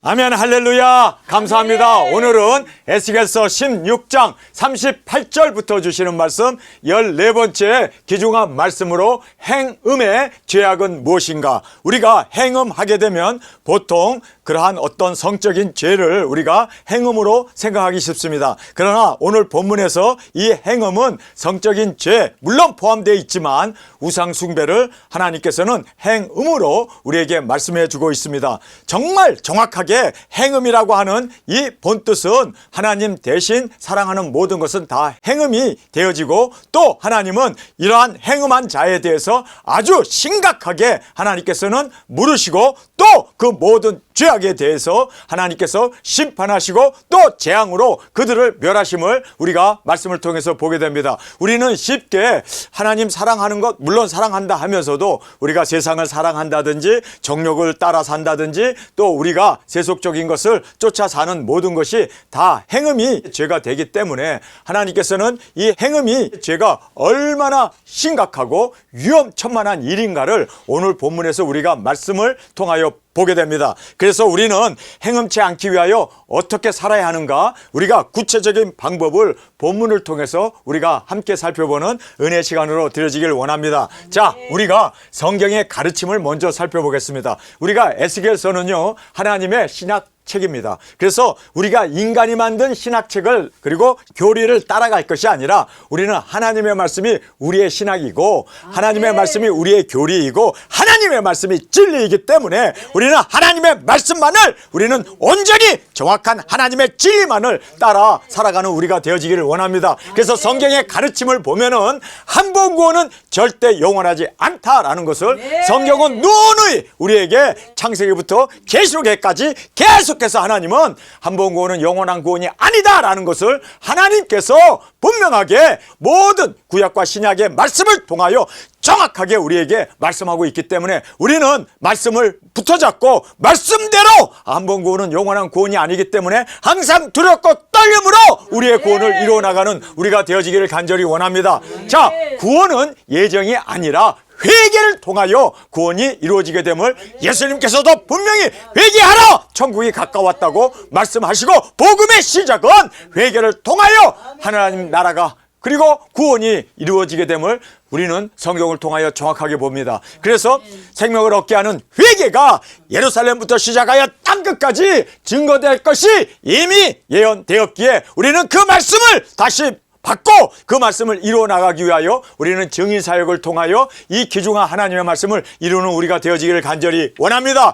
아멘. 할렐루야. 감사합니다. 오늘은 에스겔서 16장 38절부터 주시는 말씀 14번째 귀중한 말씀으로 행음의 죄악은 무엇인가. 우리가 행음하게 되면 보통 그러한 어떤 성적인 죄를 우리가 행음으로 생각하기 쉽습니다. 그러나 오늘 본문에서 이 행음은 성적인 죄 물론 포함되어 있지만 우상 숭배를 하나님께서는 행음으로 우리에게 말씀해 주고 있습니다. 정말 정확하게 행음이라고 하는 이 본뜻은 하나님 대신 사랑하는 모든 것은 다 행음이 되어지고, 또 하나님은 이러한 행음한 자에 대해서 아주 심각하게 하나님께서는 물으시고, 또 그 모든 죄악에 대해서 하나님께서 심판하시고 또 재앙으로 그들을 멸하심을 우리가 말씀을 통해서 보게 됩니다. 우리는 쉽게 하나님 사랑하는 것 물론 사랑한다 하면서도 우리가 세상을 사랑한다든지 정욕을 따라 산다든지 또 우리가 세속적인 것을 쫓아 사는 모든 것이 다 행음이 죄가 되기 때문에 하나님께서는 이 행음이 죄가 얼마나 심각하고 위험천만한 일인가를 오늘 본문에서 우리가 말씀을 통하여 보게 됩니다. 그래서 우리는 행음치 않기 위하여 어떻게 살아야 하는가, 우리가 구체적인 방법을 본문을 통해서 우리가 함께 살펴보는 은혜 시간으로 드려지길 원합니다. 자, 우리가 성경의 가르침을 먼저 살펴보겠습니다. 우리가 에스겔서는요, 하나님의 신학 책입니다. 그래서 우리가 인간이 만든 신학책을 그리고 교리를 따라갈 것이 아니라 우리는 하나님의 말씀이 우리의 신학이고 하나님의 말씀이 우리의 교리이고 하나님의 말씀이 진리이기 때문에 우리는 하나님의 말씀만을, 우리는 온전히 정확한 하나님의 진리만을 따라 살아가는 우리가 되어지기를 원합니다. 그래서 성경의 가르침을 보면은 한 번 구원은 절대 영원하지 않다라는 것을 성경은 누누이 우리에게 창세기부터 계시록에까지 계속해서 하나님은 한 번 구원은 영원한 구원이 아니다라는 것을 하나님께서 분명하게 모든 구약과 신약의 말씀을 통하여 정확하게 우리에게 말씀하고 있기 때문에 우리는 말씀을 붙어잡고 말씀대로 한 번 구원은 영원한 구원이 아니기 때문에 항상 두렵고 떨림으로 우리의 구원을 이루어나가는 우리가 되어지기를 간절히 원합니다. 자, 구원은 예정이 아니라 회개를 통하여 구원이 이루어지게 됨을 예수님께서도 분명히 회개하라! 천국이 가까웠다고 말씀하시고, 복음의 시작은 회개를 통하여 하나님 나라가 그리고 구원이 이루어지게 됨을 우리는 성경을 통하여 정확하게 봅니다. 그래서 생명을 얻게 하는 회개가 예루살렘부터 시작하여 땅끝까지 증거될 것이 이미 예언되었기에 우리는 그 말씀을 다시 받고 그 말씀을 이루어 나가기 위하여 우리는 증인 사역을 통하여 이 귀중한 하나님의 말씀을 이루는 우리가 되어지기를 간절히 원합니다.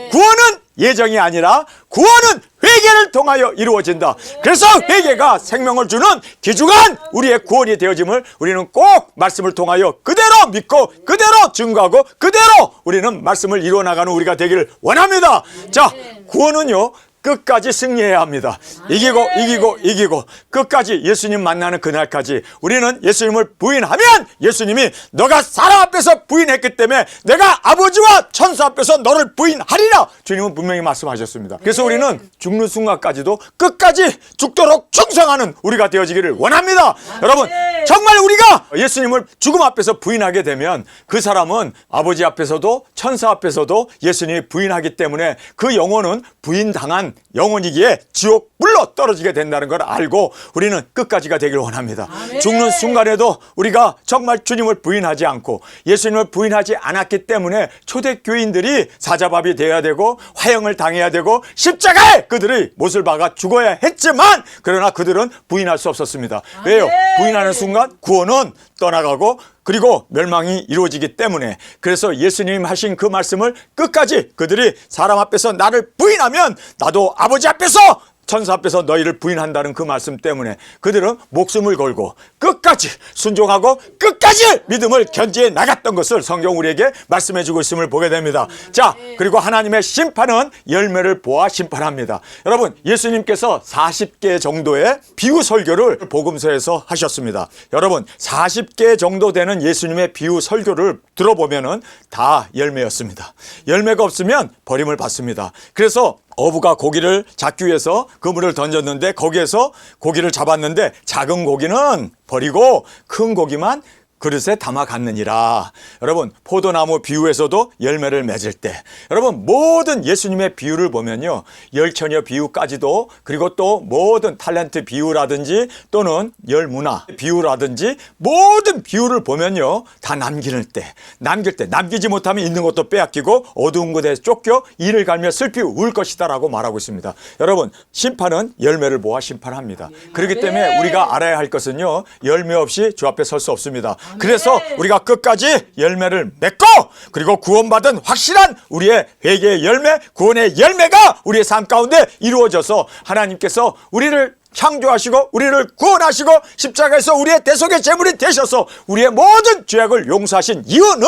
구원은 예정이 아니라 구원은 회개를 통하여 이루어진다. 그래서 회개가 생명을 주는 귀중한 우리의 구원이 되어짐을 우리는 꼭 말씀을 통하여 그대로 믿고 그대로 증거하고 그대로 우리는 말씀을 이루어 나가는 우리가 되기를 원합니다. 자, 구원은요 끝까지 승리해야 합니다. 이기고 끝까지 예수님 만나는 그날까지 우리는 예수님을 부인하면 예수님이 너가 사람 앞에서 부인했기 때문에 내가 아버지와 천사 앞에서 너를 부인하리라 주님은 분명히 말씀하셨습니다. 그래서 우리는 죽는 순간까지도 끝까지 죽도록 충성하는 우리가 되어지기를 원합니다. 여러분, 정말 우리가 예수님을 죽음 앞에서 부인하게 되면 그 사람은 아버지 앞에서도 천사 앞에서도 예수님이 부인하기 때문에 그 영혼은 부인당한 영혼이기에 지옥 불로 떨어지게 된다는 걸 알고 우리는 끝까지가 되기를 원합니다. 죽는 순간에도 우리가 정말 주님을 부인하지 않고 예수님을 부인하지 않았기 때문에 초대교인들이 사자밥이 되어야 되고 화형을 당해야 되고 십자가에 그들의 못을 박아 죽어야 했지만 그러나 그들은 부인할 수 없었습니다. 왜요? 부인하는 순간 구원은 떠나가고 그리고 멸망이 이루어지기 때문에. 그래서 예수님 하신 그 말씀을 끝까지 그들이 사람 앞에서 나를 부인하면 나도 아버지 앞에서 천사 앞에서 너희를 부인한다는 그 말씀 때문에 그들은 목숨을 걸고 끝까지 순종하고 끝까지 믿음을 견지해 나갔던 것을 성경 우리에게 말씀해 주고 있음을 보게 됩니다. 자, 그리고 하나님의 심판은 열매를 보아 심판합니다. 여러분, 예수님께서 40개 정도의 비유 설교를 복음서에서 하셨습니다. 여러분, 40개 정도 되는 예수님의 비유 설교를 들어보면은 다 열매였습니다. 열매가 없으면 버림을 받습니다. 그래서 어부가 고기를 잡기 위해서 그물을 던졌는데 거기에서 고기를 잡았는데 작은 고기는 버리고 큰 고기만 그릇에 담아 갔느니라. 여러분, 포도나무 비유에서도 열매를 맺을 때, 여러분 모든 예수님의 비유를 보면요, 열처녀 비유까지도, 그리고 또 모든 탤런트 비유라든지 또는 열문화 비유라든지 모든 비유를 보면요, 다 남길 때 남기지 못하면 있는 것도 빼앗기고 어두운 곳에 쫓겨 이를 갈며 슬피 울 것이다 라고 말하고 있습니다. 여러분, 심판은 열매를 모아 심판합니다. 그렇기 때문에 우리가 알아야 할 것은요, 열매 없이 주 앞에 설 수 없습니다. 그래서 우리가 끝까지 열매를 맺고, 그리고 구원받은 확실한 우리의 회개의 열매, 구원의 열매가 우리의 삶 가운데 이루어져서 하나님께서 우리를 창조하시고 우리를 구원하시고 십자가에서 우리의 대속의 제물이 되셔서 우리의 모든 죄악을 용서하신 이유는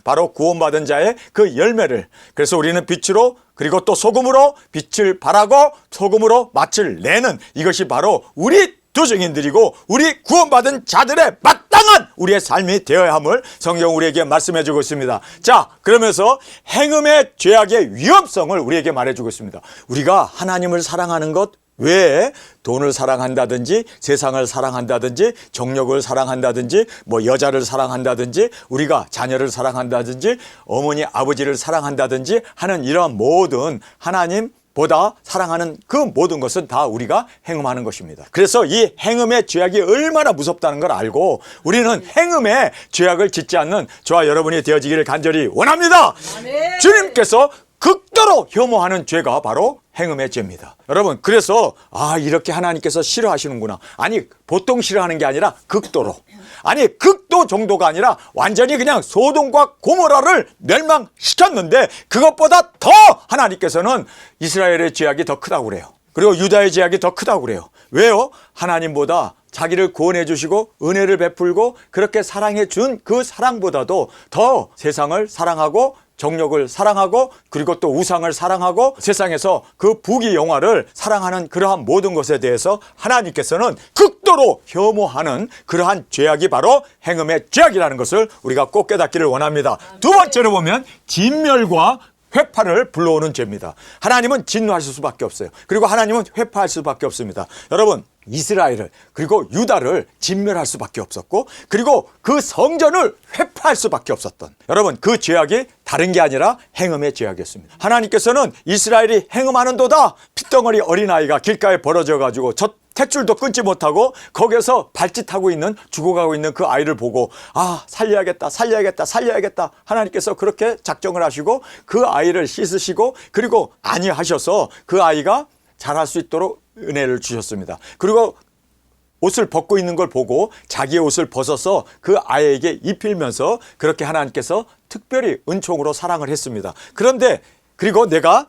바로 구원받은 자의 그 열매를, 그래서 우리는 빛으로 그리고 또 소금으로 빛을 발하고 소금으로 맛을 내는, 이것이 바로 우리 두 증인들이고 우리 구원받은 자들의 마땅한 우리의 삶이 되어야 함을 성경 우리에게 말씀해 주고 있습니다. 자, 그러면서 행음의 죄악의 위험성을 우리에게 말해 주고 있습니다. 우리가 하나님을 사랑하는 것 외에 돈을 사랑한다든지 세상을 사랑한다든지 정력을 사랑한다든지 뭐 여자를 사랑한다든지 우리가 자녀를 사랑한다든지 어머니 아버지를 사랑한다든지 하는 이러한 모든 하나님 보다 사랑하는 그 모든 것은 다 우리가 행음하는 것입니다. 그래서 이 행음의 죄악이 얼마나 무섭다는 걸 알고 우리는 행음의 죄악을 짓지 않는 저와 여러분이 되어지기를 간절히 원합니다. 주님께서 극도로 혐오하는 죄가 바로 행음의 죄입니다. 여러분, 그래서 이렇게 하나님께서 싫어하시는구나. 아니, 보통 싫어하는 게 아니라 극도로. 아니, 극도 정도가 아니라 완전히 그냥 소돔과 고모라를 멸망시켰는데 그것보다 더 하나님께서는 이스라엘의 죄악이 더 크다고 그래요. 그리고 유다의 죄악이 더 크다고 그래요. 왜요? 하나님보다 자기를 구원해 주시고 은혜를 베풀고 그렇게 사랑해 준 그 사랑보다도 더 세상을 사랑하고 정욕을 사랑하고 그리고 또 우상을 사랑하고 세상에서 그 부귀 영화를 사랑하는 그러한 모든 것에 대해서 하나님께서는 극도로 혐오하는 그러한 죄악이 바로 행음의 죄악이라는 것을 우리가 꼭 깨닫기를 원합니다. 두 번째로 보면 진멸과 회파를 불러오는 죄입니다. 하나님은 진노하실 수밖에 없어요. 그리고 하나님은 회파할 수밖에 없습니다. 여러분, 이스라엘을 그리고 유다를 진멸할 수밖에 없었고 그리고 그 성전을 회파할 수밖에 없었던, 여러분, 그 죄악이 다른 게 아니라 행음의 죄악이었습니다. 하나님께서는 이스라엘이 행음하는도다 핏덩어리 어린아이가 길가에 벌어져 가지고 저 탯줄도 끊지 못하고 거기에서 발짓하고 있는, 죽어가고 있는 그 아이를 보고 살려야겠다 하나님께서 그렇게 작정을 하시고 그 아이를 씻으시고 그리고 안위하셔서 그 아이가 자랄 수 있도록 은혜를 주셨습니다. 그리고 옷을 벗고 있는 걸 보고 자기의 옷을 벗어서 그 아이에게 입히면서 그렇게 하나님께서 특별히 은총으로 사랑을 했습니다. 그런데 그리고 내가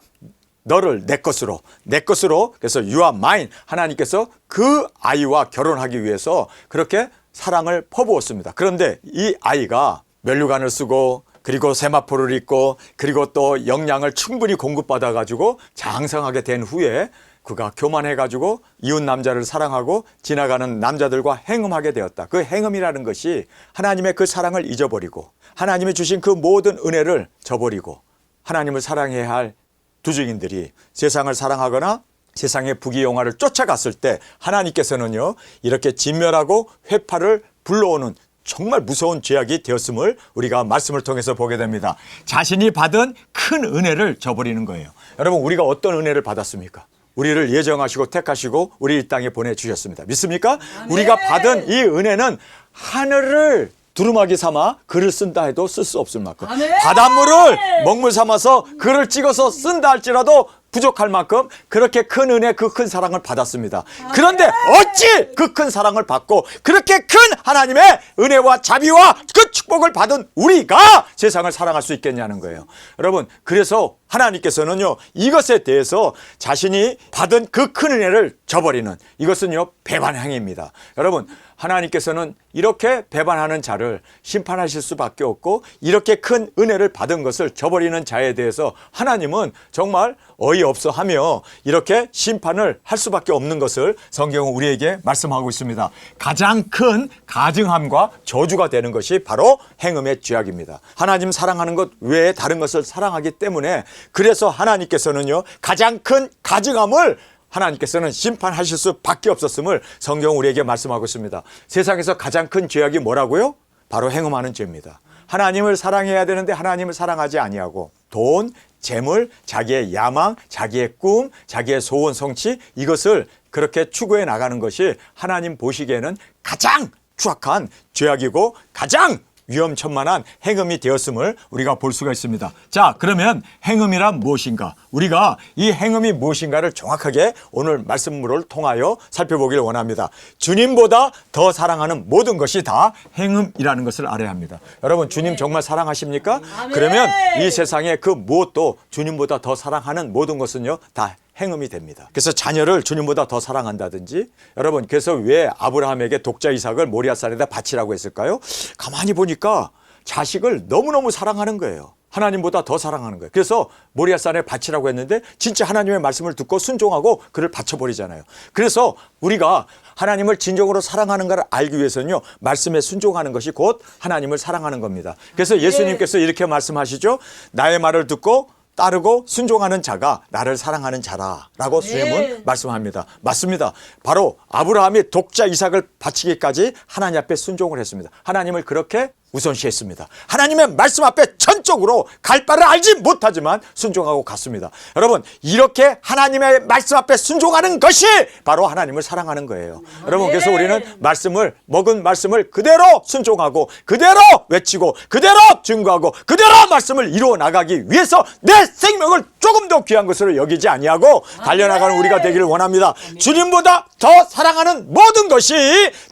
너를 내 것으로 그래서 you are mine, 하나님께서 그 아이와 결혼하기 위해서 그렇게 사랑을 퍼부었습니다. 그런데 이 아이가 면류관을 쓰고 그리고 세마포를 입고 그리고 또 영양을 충분히 공급받아 가지고 장성하게 된 후에 그가 교만해 가지고 이웃 남자를 사랑하고 지나가는 남자들과 행음하게 되었다. 그 행음이라는 것이 하나님의 그 사랑을 잊어버리고 하나님이 주신 그 모든 은혜를 저버리고 하나님을 사랑해야 할 두 증인들이 세상을 사랑하거나 세상의 부귀영화를 쫓아갔을 때 하나님께서는요, 이렇게 진멸하고 회파를 불러오는 정말 무서운 죄악이 되었음을 우리가 말씀을 통해서 보게 됩니다. 자신이 받은 큰 은혜를 저버리는 거예요. 여러분, 우리가 어떤 은혜를 받았습니까? 우리를 예정하시고 택하시고 우리 이 땅에 보내주셨습니다. 믿습니까? 우리가 받은 이 은혜는 하늘을 두루마기 삼아 글을 쓴다 해도 쓸 수 없을 만큼, 바닷물을 먹물 삼아서 글을 찍어서 쓴다 할지라도 부족할 만큼 그렇게 큰 은혜, 그 큰 사랑을 받았습니다. 그런데 어찌 그 큰 사랑을 받고 그렇게 큰 하나님의 은혜와 자비와 그 축복을 받은 우리가 세상을 사랑할 수 있겠냐는 거예요. 여러분, 그래서 하나님께서는요, 이것에 대해서 자신이 받은 그 큰 은혜를 저버리는, 이것은요, 배반 행위입니다. 여러분, 하나님께서는 이렇게 배반하는 자를 심판하실 수밖에 없고 이렇게 큰 은혜를 받은 것을 저버리는 자에 대해서 하나님은 정말 어이없어 하며 이렇게 심판을 할 수밖에 없는 것을 성경은 우리에게 말씀하고 있습니다. 가장 큰 가증함과 저주가 되는 것이 바로 행음의 죄악입니다. 하나님 사랑하는 것 외에 다른 것을 사랑하기 때문에, 그래서 하나님께서는요, 가장 큰 가증함을 하나님께서는 심판하실 수밖에 없었음을 성경은 우리에게 말씀하고 있습니다. 세상에서 가장 큰 죄악이 뭐라고요? 바로 행음하는 죄입니다. 하나님을 사랑해야 되는데 하나님을 사랑하지 아니하고 돈, 재물, 자기의 야망, 자기의 꿈, 자기의 소원 성취 이것을 그렇게 추구해 나가는 것이 하나님 보시기에는 가장 추악한 죄악이고 가장 위험천만한 행음이 되었음을 우리가 볼 수가 있습니다. 자, 그러면 행음이란 무엇인가? 우리가 이 행음이 무엇인가를 정확하게 오늘 말씀을 통하여 살펴보기를 원합니다. 주님보다 더 사랑하는 모든 것이 다 행음이라는 것을 알아야 합니다. 여러분, 주님 정말 사랑하십니까? 그러면 이 세상에 그 무엇도 주님보다 더 사랑하는 모든 것은요, 다 행음이 됩니다. 그래서 자녀를 주님보다 더 사랑한다든지, 여러분, 그래서 왜 아브라함에게 독자 이삭을 모리아산에다 바치라고 했을까요? 가만히 보니까 자식을 너무너무 사랑하는 거예요. 하나님보다 더 사랑하는 거예요. 그래서 모리아산에 바치라고 했는데 진짜 하나님의 말씀을 듣고 순종하고 그를 바쳐버리잖아요. 그래서 우리가 하나님을 진정으로 사랑하는가를 알기 위해서는요, 말씀에 순종하는 것이 곧 하나님을 사랑하는 겁니다. 그래서 예수님께서 이렇게 말씀하시죠. 나의 말을 듣고 따르고 순종하는 자가 나를 사랑하는 자라라고 주님은 말씀합니다. 맞습니다. 바로 아브라함이 독자 이삭을 바치기까지 하나님 앞에 순종을 했습니다. 하나님을 그렇게 우선시했습니다. 하나님의 말씀 앞에 전적으로 갈 바를 알지 못하지만 순종하고 갔습니다. 여러분, 이렇게 하나님의 말씀 앞에 순종하는 것이 바로 하나님을 사랑하는 거예요. 여러분, 그래서 우리는 말씀을, 먹은 말씀을 그대로 순종하고 그대로 외치고 그대로 증거하고 그대로 말씀을 이루어 나가기 위해서 내 생명을 조금 더 귀한 것으로 여기지 아니하고 달려나가는 우리가 되기를 원합니다. 주님보다 더 사랑하는 모든 것이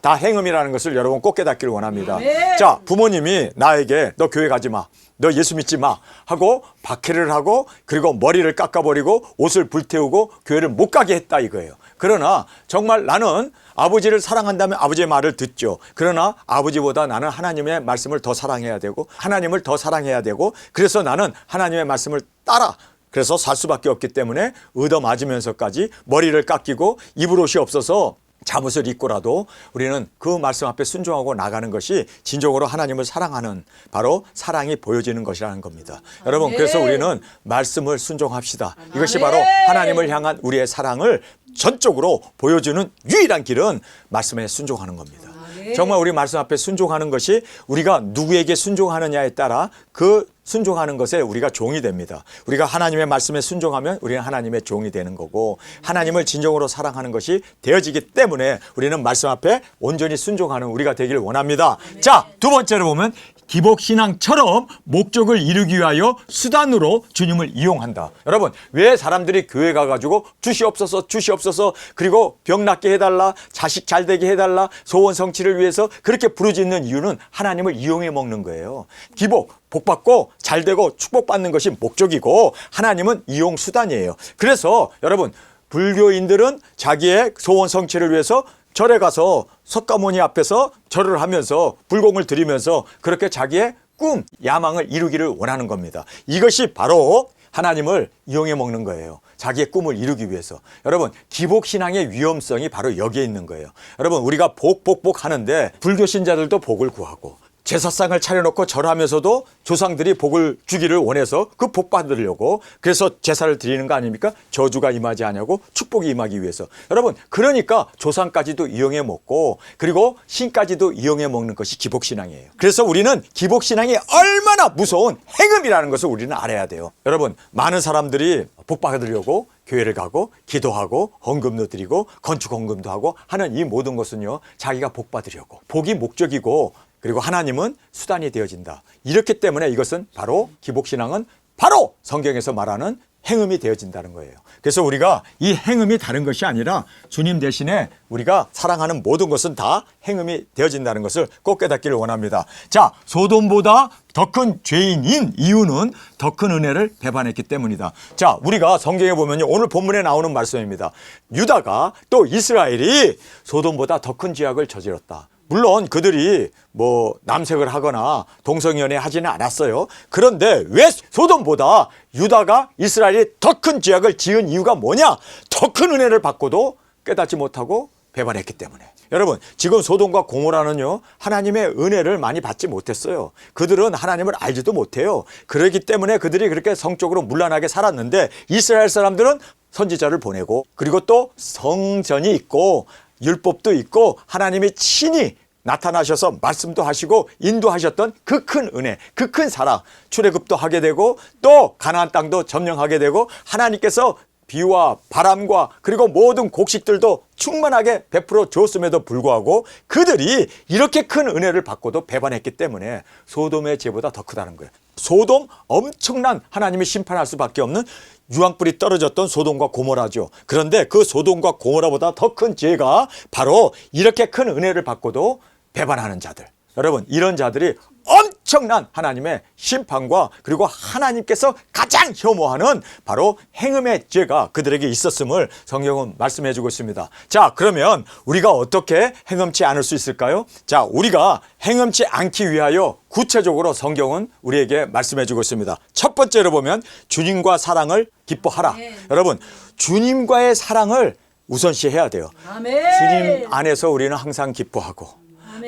다 행음이라는 것을 여러분 꼭 깨닫기를 원합니다. 자, 부모님이 나에게 너 교회 가지 마, 너 예수 믿지 마 하고 박해를 하고 그리고 머리를 깎아버리고 옷을 불태우고 교회를 못 가게 했다 이거예요. 그러나 정말 나는 아버지를 사랑한다면 아버지의 말을 듣죠. 그러나 아버지보다 나는 하나님의 말씀을 더 사랑해야 되고 하나님을 더 사랑해야 되고 그래서 나는 하나님의 말씀을 따라 그래서 살 수밖에 없기 때문에 얻어맞으면서까지 머리를 깎이고 입을 옷이 없어서 잠옷을 입고라도 우리는 그 말씀 앞에 순종하고 나가는 것이 진정으로 하나님을 사랑하는 바로 사랑이 보여지는 것이라는 겁니다. 여러분, 그래서 우리는 말씀을 순종합시다. 이것이 바로 하나님을 향한 우리의 사랑을 전적으로 보여주는 유일한 길은 말씀에 순종하는 겁니다. 정말 우리 말씀 앞에 순종하는 것이 우리가 누구에게 순종하느냐에 따라 그 순종하는 것에 우리가 종이 됩니다. 우리가 하나님의 말씀에 순종하면 우리는 하나님의 종이 되는 거고 하나님을 진정으로 사랑하는 것이 되어지기 때문에 우리는 말씀 앞에 온전히 순종하는 우리가 되기를 원합니다. 자, 두 번째로 보면 기복신앙처럼 목적을 이루기 위하여 수단으로 주님을 이용한다. 여러분, 왜 사람들이 교회 가가지고 주시옵소서 주시옵소서 그리고 병 낫게 해달라 자식 잘 되게 해달라 소원 성취를 위해서 그렇게 부르짖는 이유는 하나님을 이용해 먹는 거예요. 기복, 복받고 잘되고 축복받는 것이 목적이고 하나님은 이용 수단이에요. 그래서 여러분, 불교인들은 자기의 소원 성취를 위해서 절에 가서 석가모니 앞에서 절을 하면서 불공을 드리면서 그렇게 자기의 꿈, 야망을 이루기를 원하는 겁니다. 이것이 바로 하나님을 이용해 먹는 거예요. 자기의 꿈을 이루기 위해서. 여러분, 기복신앙의 위험성이 바로 여기에 있는 거예요. 여러분, 우리가 복 하는데 불교 신자들도 복을 구하고 제사상을 차려놓고 절하면서도 조상들이 복을 주기를 원해서 그 복 받으려고 그래서 제사를 드리는 거 아닙니까? 저주가 임하지 않냐고 축복이 임하기 위해서. 여러분, 그러니까 조상까지도 이용해 먹고 그리고 신까지도 이용해 먹는 것이 기복신앙이에요. 그래서 우리는 기복신앙이 얼마나 무서운 행음이라는 것을 우리는 알아야 돼요. 여러분, 많은 사람들이 복 받으려고 교회를 가고 기도하고 헌금도 드리고 건축 헌금도 하고 하는 이 모든 것은요, 자기가 복 받으려고. 복이 목적이고 그리고 하나님은 수단이 되어진다. 이렇기 때문에 이것은 바로 기복신앙은 바로 성경에서 말하는 행음이 되어진다는 거예요. 그래서 우리가 이 행음이 다른 것이 아니라 주님 대신에 우리가 사랑하는 모든 것은 다 행음이 되어진다는 것을 꼭 깨닫기를 원합니다. 자, 소돔보다 더 큰 죄인인 이유는 더 큰 은혜를 배반했기 때문이다. 자, 우리가 성경에 보면요, 오늘 본문에 나오는 말씀입니다. 유다가 또 이스라엘이 소돔보다 더 큰 죄악을 저질렀다. 물론 그들이 뭐 남색을 하거나 동성연애 하지는 않았어요. 그런데 왜 소돔보다 유다가 이스라엘이 더 큰 죄악을 지은 이유가 뭐냐? 더 큰 은혜를 받고도 깨닫지 못하고 배반했기 때문에. 여러분, 지금 소돔과 고모라는요, 하나님의 은혜를 많이 받지 못했어요. 그들은 하나님을 알지도 못해요. 그렇기 때문에 그들이 그렇게 성적으로 문란하게 살았는데 이스라엘 사람들은 선지자를 보내고 그리고 또 성전이 있고 율법도 있고 하나님이 친히 나타나셔서 말씀도 하시고 인도하셨던 그 큰 은혜, 그 큰 사랑, 출애굽도 하게 되고 또 가나안 땅도 점령하게 되고 하나님께서 비와 바람과 그리고 모든 곡식들도 충만하게 베풀어 줬음에도 불구하고 그들이 이렇게 큰 은혜를 받고도 배반했기 때문에 소돔의 죄보다 더 크다는 거예요. 소돔 엄청난 하나님이 심판할 수밖에 없는 유황불이 떨어졌던 소돔과 고모라죠. 그런데 그 소돔과 고모라보다 더 큰 죄가 바로 이렇게 큰 은혜를 받고도 배반하는 자들. 여러분, 이런 자들이 엄청난 하나님의 심판과 그리고 하나님께서 가장 혐오하는 바로 행음의 죄가 그들에게 있었음을 성경은 말씀해 주고 있습니다. 자, 그러면 우리가 어떻게 행음치 않을 수 있을까요? 자, 우리가 행음치 않기 위하여 구체적으로 성경은 우리에게 말씀해 주고 있습니다. 첫 번째로 보면 주님과 사랑을 기뻐하라. 여러분, 주님과의 사랑을 우선시해야 돼요. 주님 안에서 우리는 항상 기뻐하고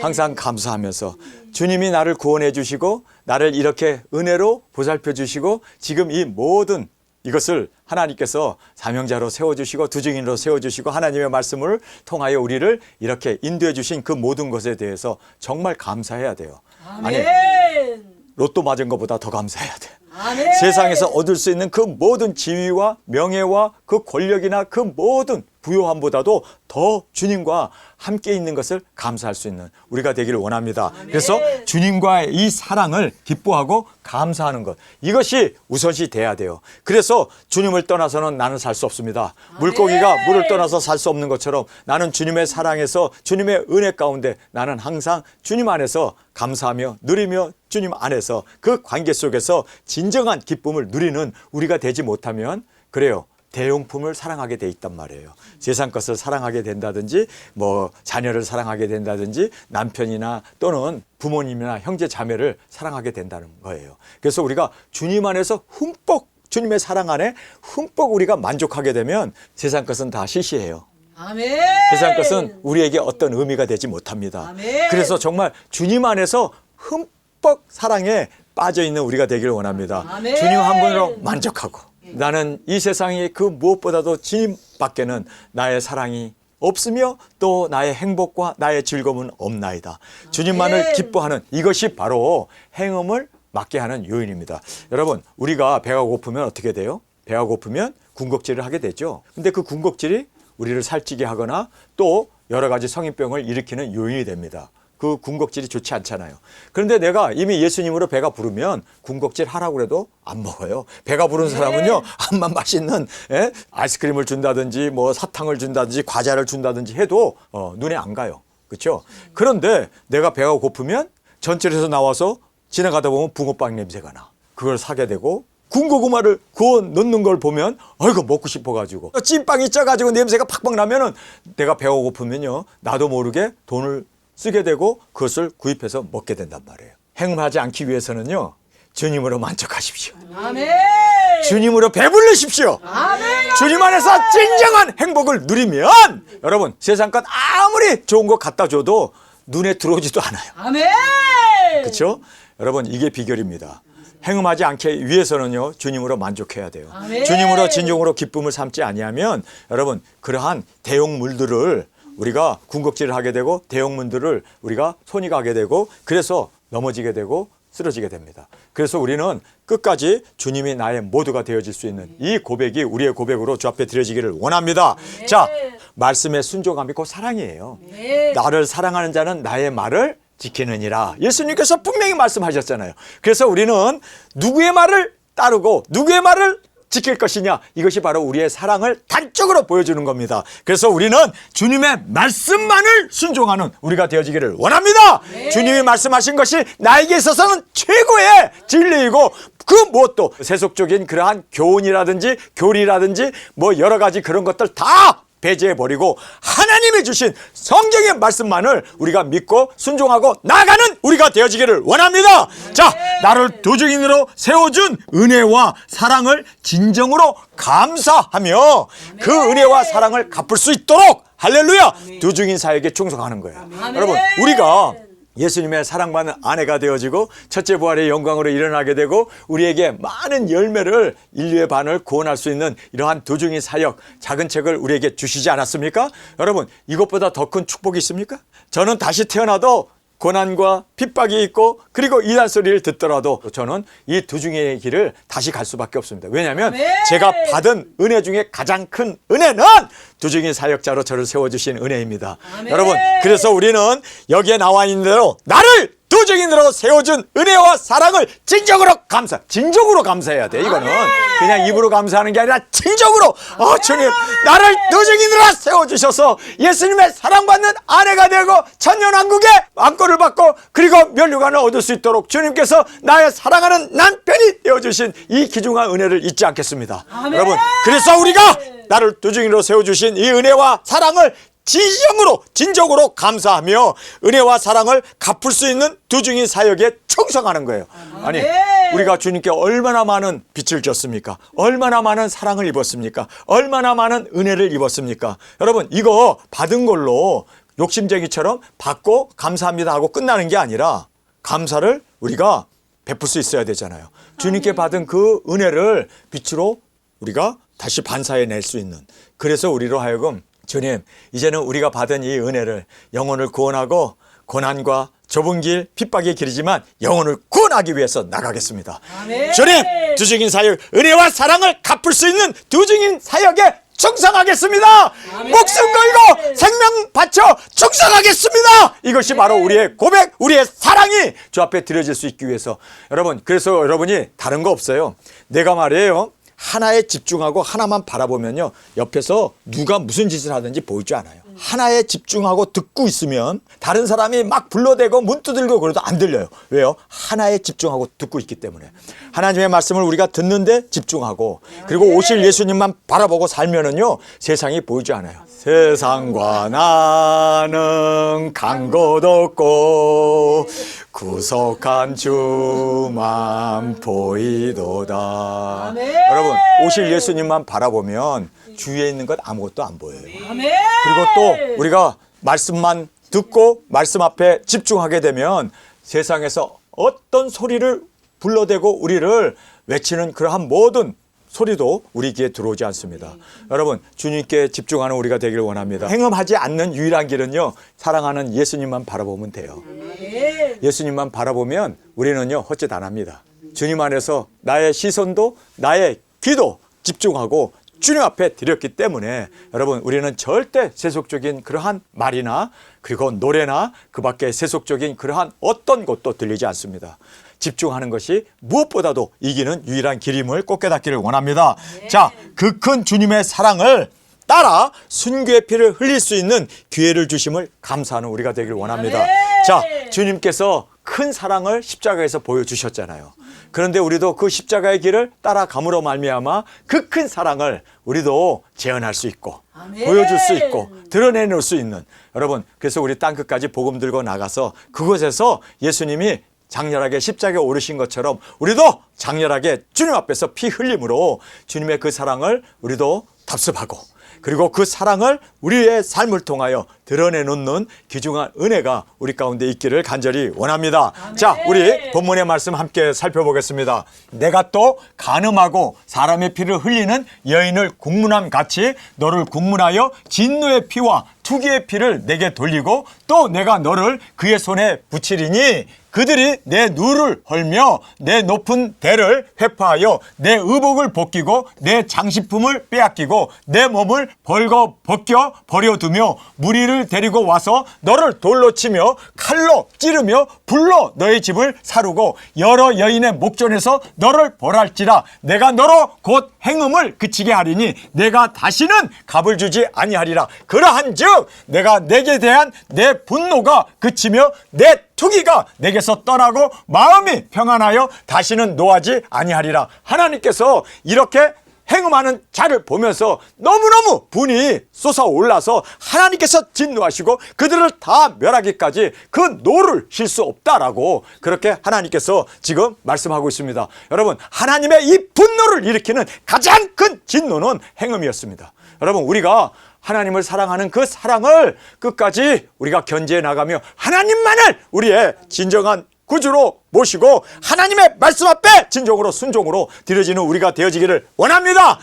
항상 감사하면서 주님이 나를 구원해 주시고 나를 이렇게 은혜로 보살펴 주시고 지금 이 모든 이것을 하나님께서 사명자로 세워주시고 두증인으로 세워주시고 하나님의 말씀을 통하여 우리를 이렇게 인도해 주신 그 모든 것에 대해서 정말 감사해야 돼요. 아니, 로또 맞은 것보다 더 감사해야 돼. 세상에서 얻을 수 있는 그 모든 지위와 명예와 그 권력이나 그 모든 부요함보다도 더 주님과 함께 있는 것을 감사할 수 있는 우리가 되기를 원합니다. 그래서 주님과의 이 사랑을 기뻐하고 감사하는 것, 이것이 우선시 돼야 돼요. 그래서 주님을 떠나서는 나는 살 수 없습니다. 물고기가 물을 떠나서 살 수 없는 것처럼 나는 주님의 사랑에서 주님의 은혜 가운데 나는 항상 주님 안에서 감사하며 누리며 주님 안에서 그 관계 속에서 진정한 기쁨을 누리는 우리가 되지 못하면 그래요. 대용품을 사랑하게 돼 있단 말이에요. 세상 것을 사랑하게 된다든지 뭐 자녀를 사랑하게 된다든지 남편이나 또는 부모님이나 형제 자매를 사랑하게 된다는 거예요. 그래서 우리가 주님 안에서 흠뻑 주님의 사랑 안에 흠뻑 우리가 만족하게 되면 세상 것은 다 시시해요. 아멘. 세상 것은 우리에게 어떤 의미가 되지 못합니다. 아멘. 그래서 정말 주님 안에서 흠뻑 사랑에 빠져 있는 우리가 되기를 원합니다. 아멘. 주님 한 분으로 만족하고 나는 이 세상에 그 무엇보다도 주님밖에는 나의 사랑이 없으며 또 나의 행복과 나의 즐거움은 없나이다. 주님만을 기뻐하는 이것이 바로 행음을 맞게 하는 요인입니다. 여러분, 우리가 배가 고프면 어떻게 돼요? 배가 고프면 군것질을 하게 되죠. 근데 그 군것질이 우리를 살찌게 하거나 또 여러 가지 성인병을 일으키는 요인이 됩니다. 그 군것질이 좋지 않잖아요. 그런데 내가 이미 예수님으로 배가 부르면 군것질 하라고 해도 안 먹어요. 배가 부른 사람은요, 암만 맛있는 아이스크림을 준다든지 뭐 사탕을 준다든지 과자를 준다든지 해도 눈에 안 가요. 그렇죠? 그런데 내가 배가 고프면 전철에서 나와서 지나가다 보면 붕어빵 냄새가 나. 그걸 사게 되고 군고구마를 구워 넣는 걸 보면 아이고 먹고 싶어가지고 찐빵이 쪄가지고 냄새가 팍팍 나면은 내가 배가 고프면요, 나도 모르게 돈을 쓰게 되고 그것을 구입해서 먹게 된단 말이에요. 행음하지 않기 위해서는요, 주님으로 만족하십시오. 아멘. 주님으로 배불르십시오. 아멘. 주님 안에서 진정한 행복을 누리면 여러분, 세상 것 아무리 좋은 거 갖다 줘도 눈에 들어오지도 않아요. 아멘. 그렇죠? 여러분, 이게 비결입니다. 행음하지 않기 위해서는요, 주님으로 만족해야 돼요. 아멘. 주님으로 진정으로 기쁨을 삼지 아니하면 여러분, 그러한 대용물들을 우리가 군것질을 하게 되고 대형문들을 우리가 손이 가게 되고 그래서 넘어지게 되고 쓰러지게 됩니다. 그래서 우리는 끝까지 주님이 나의 모두가 되어질 수 있는 이 고백이 우리의 고백으로 주 앞에 드려지기를 원합니다. 네. 자, 말씀의 순종함이 곧 사랑이에요. 네. 나를 사랑하는 자는 나의 말을 지키느니라. 예수님께서 분명히 말씀하셨잖아요. 그래서 우리는 누구의 말을 따르고 누구의 말을 지킬 것이냐, 이것이 바로 우리의 사랑을 단적으로 보여주는 겁니다. 그래서 우리는 주님의 말씀만을 순종하는 우리가 되어지기를 원합니다. 네. 주님이 말씀하신 것이 나에게 있어서는 최고의 진리이고 그 무엇도 세속적인 그러한 교훈이라든지 교리라든지 뭐 여러 가지 그런 것들 다 배제해버리고 하나님이 주신 성경의 말씀만을 우리가 믿고 순종하고 나아가는 우리가 되어지기를 원합니다. 자, 나를 도중인으로 세워준 은혜와 사랑을 진정으로 감사하며 그 은혜와 사랑을 갚을 수 있도록 할렐루야, 도중인 사에게 충성하는 거예요. 여러분, 우리가 예수님의 사랑받는 아내가 되어지고 첫째 부활의 영광으로 일어나게 되고 우리에게 많은 열매를 인류의 반을 구원할 수 있는 이러한 도중의 사역, 작은 책을 우리에게 주시지 않았습니까? 여러분, 이것보다 더 큰 축복이 있습니까? 저는 다시 태어나도 고난과 핍박이 있고 그리고 이단 소리를 듣더라도 저는 이 도중의 길을 다시 갈 수밖에 없습니다. 왜냐하면 제가 받은 은혜 중에 가장 큰 은혜는 도중의 사역자로 저를 세워주신 은혜입니다. 여러분, 그래서 우리는 여기에 나와 있는 대로 나를 도중인으로 세워준 은혜와 사랑을 진정으로 감사해야 돼. 이거는 그냥 입으로 감사하는 게 아니라 진정으로 주님, 나를 도중인으로 세워주셔서 예수님의 사랑받는 아내가 되고 천년왕국의 왕권을 받고 그리고 면류관을 얻을 수 있도록 주님께서 나의 사랑하는 남편이 되어주신 이 귀중한 은혜를 잊지 않겠습니다. 여러분, 그래서 우리가 나를 도중인으로 세워주신 이 은혜와 사랑을 진정으로 감사하며 은혜와 사랑을 갚을 수 있는 도중인 사역에 충성하는 거예요. 아니, 우리가 주님께 얼마나 많은 빛을 줬습니까? 얼마나 많은 사랑을 입었습니까? 얼마나 많은 은혜를 입었습니까? 여러분, 이거 받은 걸로 욕심쟁이처럼 받고 감사합니다 하고 끝나는 게 아니라 감사를 우리가 베풀 수 있어야 되잖아요. 주님께 받은 그 은혜를 빛으로 우리가 다시 반사해낼 수 있는, 그래서 우리로 하여금 주님, 이제는 우리가 받은 이 은혜를 영혼을 구원하고 고난과 좁은 길, 핍박의 길이지만 영혼을 구원하기 위해서 나가겠습니다. 주님, 두중인 사역, 은혜와 사랑을 갚을 수 있는 두중인 사역에 충성하겠습니다. 목숨 걸고 생명 바쳐 충성하겠습니다. 이것이 바로 우리의 고백, 우리의 사랑이 주 앞에 드려질 수 있기 위해서. 여러분, 그래서 여러분이 다른 거 없어요. 내가 말이에요, 하나에 집중하고 하나만 바라보면요, 옆에서 누가 무슨 짓을 하든지 보이지 않아요. 하나에 집중하고 듣고 있으면 다른 사람이 막 불러대고 문 두들고 그래도 안 들려요. 왜요? 하나에 집중하고 듣고 있기 때문에. 하나님의 말씀을 우리가 듣는데 집중하고 그리고 오실 예수님만 바라보고 살면은요, 세상이 보이지 않아요. 세상과 나는 간 곳 없고 구속한 주만 보이도다. 여러분, 오실 예수님만 바라보면 주위에 있는 것 아무것도 안 보여요. 그리고 또 우리가 말씀만 듣고 말씀 앞에 집중하게 되면 세상에서 어떤 소리를 불러대고 우리를 외치는 그러한 모든 소리도 우리 귀에 들어오지 않습니다. 여러분, 주님께 집중하는 우리가 되기를 원합니다. 행음하지 않는 유일한 길은요, 사랑하는 예수님만 바라보면 돼요. 예수님만 바라보면 우리는요, 헛짓 안 합니다. 주님 안에서 나의 시선도 나의 귀도 집중하고 주님 앞에 드렸기 때문에 여러분, 우리는 절대 세속적인 그러한 말이나 그리고 노래나 그 밖에 세속적인 그러한 어떤 것도 들리지 않습니다. 집중하는 것이 무엇보다도 이기는 유일한 길임을 꼭 깨닫기를 원합니다. 자, 그 큰 주님의 사랑을 따라 순교의 피를 흘릴 수 있는 기회를 주심을 감사하는 우리가 되기를 원합니다. 자, 주님께서 큰 사랑을 십자가에서 보여주셨잖아요. 그런데 우리도 그 십자가의 길을 따라감으로 말미암아 그 큰 사랑을 우리도 재현할 수 있고 보여줄 수 있고 드러내놓을 수 있는, 여러분, 그래서 우리 땅끝까지 복음 들고 나가서 그곳에서 예수님이 장렬하게 십자가에 오르신 것처럼 우리도 장렬하게 주님 앞에서 피 흘림으로 주님의 그 사랑을 우리도 답습하고 그리고 그 사랑을 우리의 삶을 통하여 드러내놓는 귀중한 은혜가 우리 가운데 있기를 간절히 원합니다. 자, 우리 본문의 말씀 함께 살펴보겠습니다. 내가 또 간음하고 사람의 피를 흘리는 여인을 국문함 같이 너를 국문하여 진노의 피와 투기의 피를 내게 돌리고 또 내가 너를 그의 손에 붙이리니 그들이 내 누를 헐며 내 높은 대를 회파하여 내 의복을 벗기고 내 장식품을 빼앗기고 내 몸을 벌거 벗겨 버려두며 무리를 데리고 와서 너를 돌로 치며 칼로 찌르며 불로 너의 집을 사르고 여러 여인의 목전에서 너를 벌할지라 내가 너로 곧 행음을 그치게 하리니 내가 다시는 값을 주지 아니하리라. 그러한즉 내가 내게 대한 내 분노가 그치며 내 투기가 내게서 떠나고 마음이 평안하여 다시는 노하지 아니하리라. 하나님께서 이렇게 행음하는 자를 보면서 너무너무 분이 솟아올라서 하나님께서 진노하시고 그들을 다 멸하기까지 그 노를 쉴 수 없다라고 그렇게 하나님께서 지금 말씀하고 있습니다. 여러분, 하나님의 이 분노를 일으키는 가장 큰 진노는 행음이었습니다. 여러분, 우리가 하나님을 사랑하는 그 사랑을 끝까지 우리가 견지해 나가며 하나님만을 우리의 진정한 구주로 모시고 하나님의 말씀 앞에 진정으로 순종으로 드려지는 우리가 되어지기를 원합니다.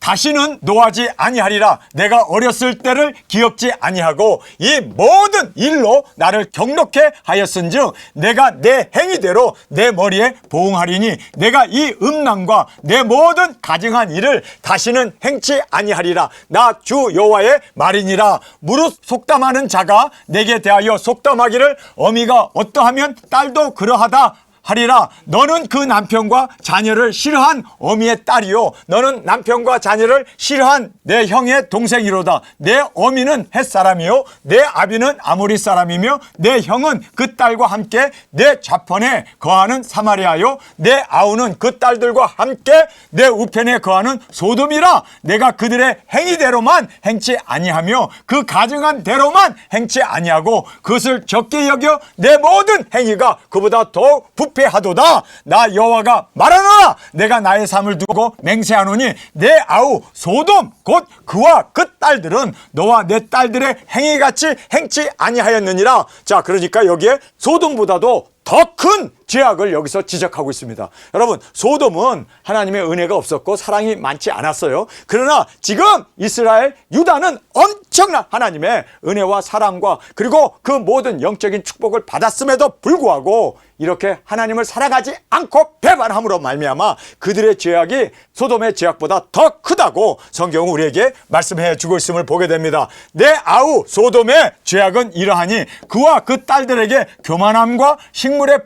다시는 노하지 아니하리라. 내가 어렸을 때를 기억지 아니하고 이 모든 일로 나를 경록해 하였은즉 내가 내 행위대로 내 머리에 보응하리니 내가 이 음란과 내 모든 가증한 일을 다시는 행치 아니하리라. 나 주 여호와의 말이니라. 무릇 속담하는 자가 내게 대하여 속담하기를 어미가 어떠하면 딸도 그러하다 하리라. 너는 그 남편과 자녀를 싫어한 어미의 딸이요 너는 남편과 자녀를 싫어한 내 형의 동생이로다. 내 어미는 햇사람이요 내 아비는 아모리 사람이며 내 형은 그 딸과 함께 내 좌편에 거하는 사마리아요 내 아우는 그 딸들과 함께 내 우편에 거하는 소돔이라. 내가 그들의 행위대로만 행치 아니하며 그 가증한 대로만 행치 아니하고 그것을 적게 여겨 내 모든 행위가 그보다 더욱 부패하도다. 나 여호와가 말하노라. 내가 나의 삶을 두고 맹세하노니 내 아우 소돔 곧 그와 그 딸들은 너와 내 딸들의 행위같이 행치 아니하였느니라. 자, 그러니까 여기에 소돔보다도 더 큰 죄악을 여기서 지적하고 있습니다. 여러분, 소돔은 하나님의 은혜가 없었고 사랑이 많지 않았어요. 그러나 지금 이스라엘 유다는 엄청난 하나님의 은혜와 사랑과 그리고 그 모든 영적인 축복을 받았음에도 불구하고 이렇게 하나님을 사랑하지 않고 배반함으로 말미암아 그들의 죄악이 소돔의 죄악보다 더 크다고 성경은 우리에게 말씀해 주고 있음을 보게 됩니다. 내 아우 소돔의 죄악은 이러하니 그와 그 딸들에게 교만함과 식물의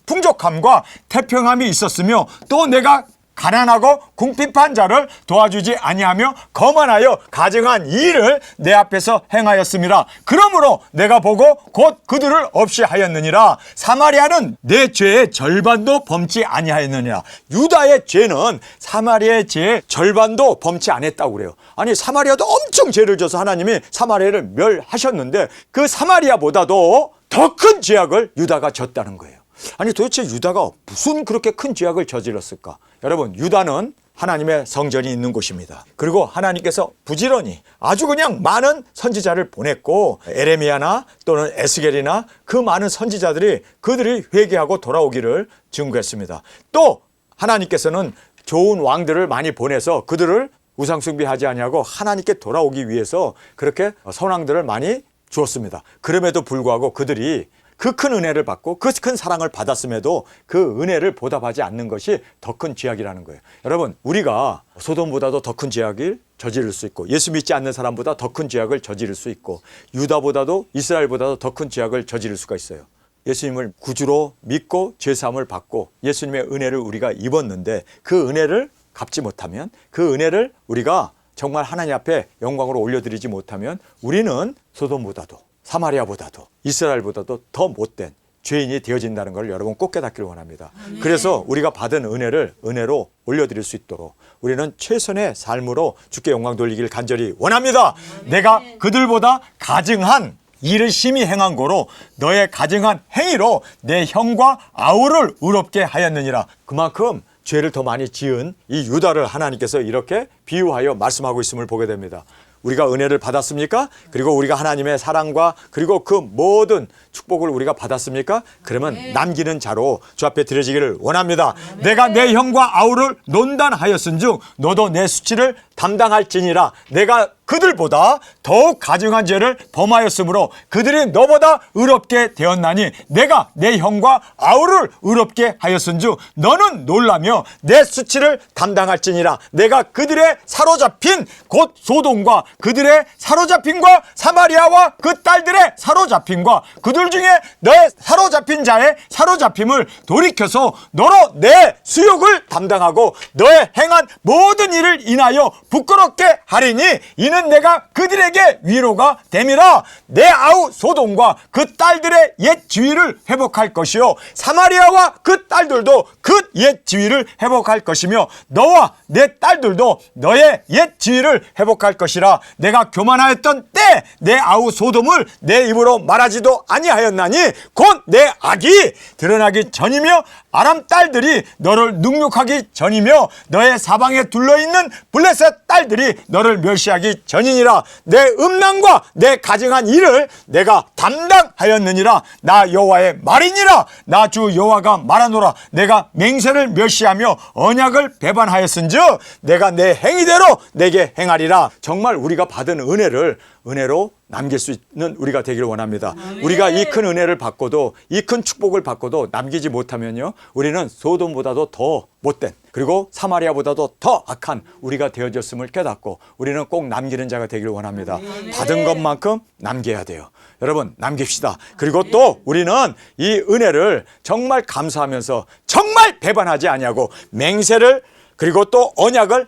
풍족함과 태평함이 있었으며 또 내가 가난하고 궁핍한 자를 도와주지 아니하며 거만하여 가증한 이 일을 내 앞에서 행하였음이라. 그러므로 내가 보고 곧 그들을 없이 하였느니라. 사마리아는 내 죄의 절반도 범치 아니하였느니라. 유다의 죄는 사마리아의 죄의 절반도 범치 않았다고 그래요. 아니, 사마리아도 엄청 죄를 져서 하나님이 사마리아를 멸하셨는데 그 사마리아보다도 더 큰 죄악을 유다가 졌다는 거예요. 아니, 도대체 유다가 무슨 그렇게 큰 죄악을 저질렀을까? 여러분, 유다는 하나님의 성전이 있는 곳입니다. 그리고 하나님께서 부지런히 아주 그냥 많은 선지자를 보냈고 에레미야나 또는 에스겔이나 그 많은 선지자들이 그들이 회개하고 돌아오기를 증거했습니다. 또 하나님께서는 좋은 왕들을 많이 보내서 그들을 우상숭배하지 아니하고 하나님께 돌아오기 위해서 그렇게 선왕들을 많이 주었습니다. 그럼에도 불구하고 그들이 그 큰 은혜를 받고 그 큰 사랑을 받았음에도 그 은혜를 보답하지 않는 것이 더 큰 죄악이라는 거예요. 여러분, 우리가 소돔보다도 더 큰 죄악을 저지를 수 있고 예수 믿지 않는 사람보다 더 큰 죄악을 저지를 수 있고 유다보다도 이스라엘보다도 더 큰 죄악을 저지를 수가 있어요. 예수님을 구주로 믿고 죄사함을 받고 예수님의 은혜를 우리가 입었는데 그 은혜를 갚지 못하면 그 은혜를 우리가 정말 하나님 앞에 영광으로 올려드리지 못하면 우리는 소돔보다도 사마리아보다도 이스라엘보다도 더 못된 죄인이 되어진다는 걸 여러분 꼭 깨닫기를 원합니다. 그래서 우리가 받은 은혜를 은혜로 올려드릴 수 있도록 우리는 최선의 삶으로 주께 영광 돌리기를 간절히 원합니다. 내가 그들보다 가증한 일을 심히 행한 거로 너의 가증한 행위로 내 형과 아우를 의롭게 하였느니라. 그만큼 죄를 더 많이 지은 이 유다를 하나님께서 이렇게 비유하여 말씀하고 있음을 보게 됩니다. 우리가 은혜를 받았습니까? 그리고 우리가 하나님의 사랑과 그리고 그 모든 축복을 우리가 받았습니까? 그러면 남기는 자로 주 앞에 드려지기를 원합니다. 내가 내 형과 아우를 논단하였은즉 너도 내 수치를 담당할지니라. 내가 그들보다 더욱 가증한 죄를 범하였으므로 그들이 너보다 의롭게 되었나니 내가 내 형과 아우를 의롭게 하였은즉 너는 놀라며 내 수치를 담당할지니라. 내가 그들의 사로잡힌 곧 소돔과 그들의 사로잡힌과 사마리아와 그 딸들의 사로잡힌과 그들 중에 너의 사로잡힌 자의 사로잡힘을 돌이켜서 너로 내 수욕을 담당하고 너의 행한 모든 일을 인하여 부끄럽게 하리니 이는 내가 그들에게 위로가 됨이라. 내 아우 소돔과 그 딸들의 옛 지위를 회복할 것이요 사마리아와 그 딸들도 그 옛 지위를 회복할 것이며 너와 내 딸들도 너의 옛 지위를 회복할 것이라. 내가 교만하였던 때 내 아우 소돔을 내 입으로 말하지도 아니하였나니 곧 내 악이 드러나기 전이며 아람 딸들이 너를 능욕하기 전이며 너의 사방에 둘러있는 블레셋 딸들이 너를 멸시하기 전인이라 내 음란과 내 가증한 일을 내가 담당하였느니라. 나 여호와의 말이니라. 나 주 여호와가 말하노라. 내가 맹세를 멸시하며 언약을 배반하였은즉 내가 내 행위대로 내게 행하리라. 정말 우리가 받은 은혜로 남길 수 있는 우리가 되기를 원합니다. 우리가 이 큰 은혜를 받고도, 이 큰 축복을 받고도 남기지 못하면요, 우리는 소돔보다도 더 못된, 그리고 사마리아보다도 더 악한 우리가 되어졌음을 깨닫고 우리는 꼭 남기는 자가 되기를 원합니다. 받은 것만큼 남겨야 돼요. 여러분, 남깁시다. 그리고 또 우리는 이 은혜를 정말 감사하면서 정말 배반하지 아니하고 맹세를, 그리고 또 언약을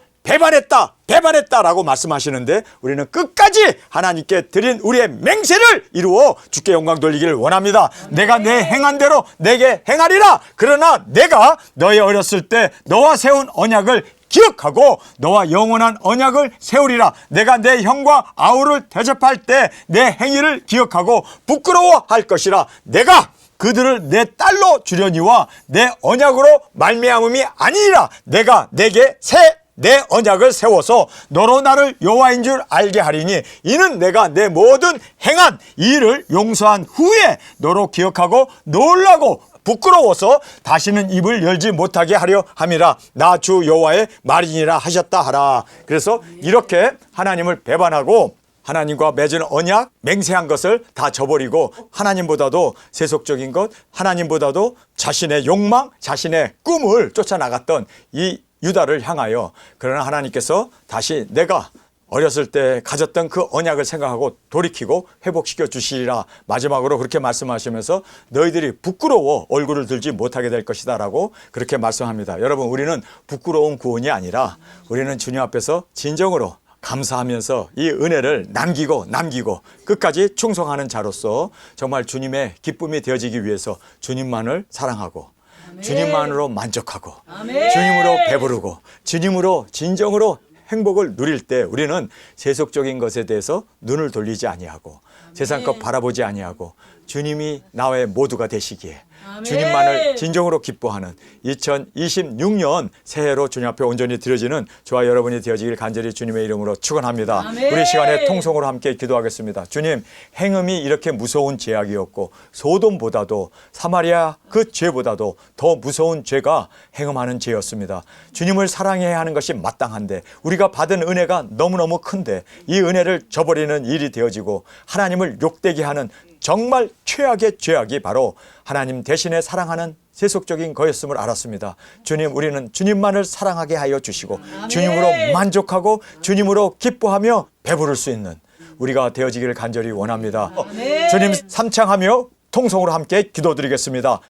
배반했다라고 말씀하시는데, 우리는 끝까지 하나님께 드린 우리의 맹세를 이루어 주께 영광 돌리기를 원합니다. 내가 내 행한 대로 내게 행하리라. 그러나 내가 너의 어렸을 때 너와 세운 언약을 기억하고 너와 영원한 언약을 세우리라. 내가 내 형과 아우를 대접할 때 내 행위를 기억하고 부끄러워할 것이라. 내가 그들을 내 딸로 주려니와 내 언약으로 말미암음이 아니라 내가 내게 내 언약을 세워서 너로 나를 여호와인 줄 알게 하리니 이는 내가 내 모든 행한 이 일을 용서한 후에 너로 기억하고 놀라고 부끄러워서 다시는 입을 열지 못하게 하려 함이라. 나 주 여호와의 말이니라 하셨다 하라. 그래서 이렇게 하나님을 배반하고 하나님과 맺은 언약, 맹세한 것을 다 저버리고 하나님보다도 세속적인 것, 하나님보다도 자신의 욕망, 자신의 꿈을 쫓아나갔던 이 유다를 향하여, 그러나 하나님께서 다시 내가 어렸을 때 가졌던 그 언약을 생각하고 돌이키고 회복시켜 주시리라. 마지막으로 그렇게 말씀하시면서 너희들이 부끄러워 얼굴을 들지 못하게 될 것이다 라고 그렇게 말씀합니다. 여러분, 우리는 부끄러운 구원이 아니라 우리는 주님 앞에서 진정으로 감사하면서 이 은혜를 남기고 끝까지 충성하는 자로서 정말 주님의 기쁨이 되어지기 위해서 주님만을 사랑하고 주님만으로 만족하고 주님으로 배부르고 주님으로 진정으로 행복을 누릴 때 우리는 세속적인 것에 대해서 눈을 돌리지 아니하고 세상 것 바라보지 아니하고 주님이 나의 모두가 되시기에 주님만을 진정으로 기뻐하는 2026년 새해로 주님 앞에 온전히 드려지는 저와 여러분이 되어지길 간절히 주님의 이름으로 축원합니다. 우리 시간에 통성으로 함께 기도하겠습니다. 주님, 행음이 이렇게 무서운 죄악이었고 소돔보다도 사마리아 그 죄보다도 더 무서운 죄가 행음하는 죄였습니다. 주님을 사랑해야 하는 것이 마땅한데 우리가 받은 은혜가 너무너무 큰데 이 은혜를 저버리는 일이 되어지고 하나님을 욕되게 하는 정말 최악의 죄악이 바로 하나님 대신에 사랑하는 세속적인 거였음을 알았습니다. 주님, 우리는 주님만을 사랑하게 하여 주시고 주님으로 만족하고 주님으로 기뻐하며 배부를 수 있는 우리가 되어지기를 간절히 원합니다. 주님 삼창하며 통성으로 함께 기도드리겠습니다.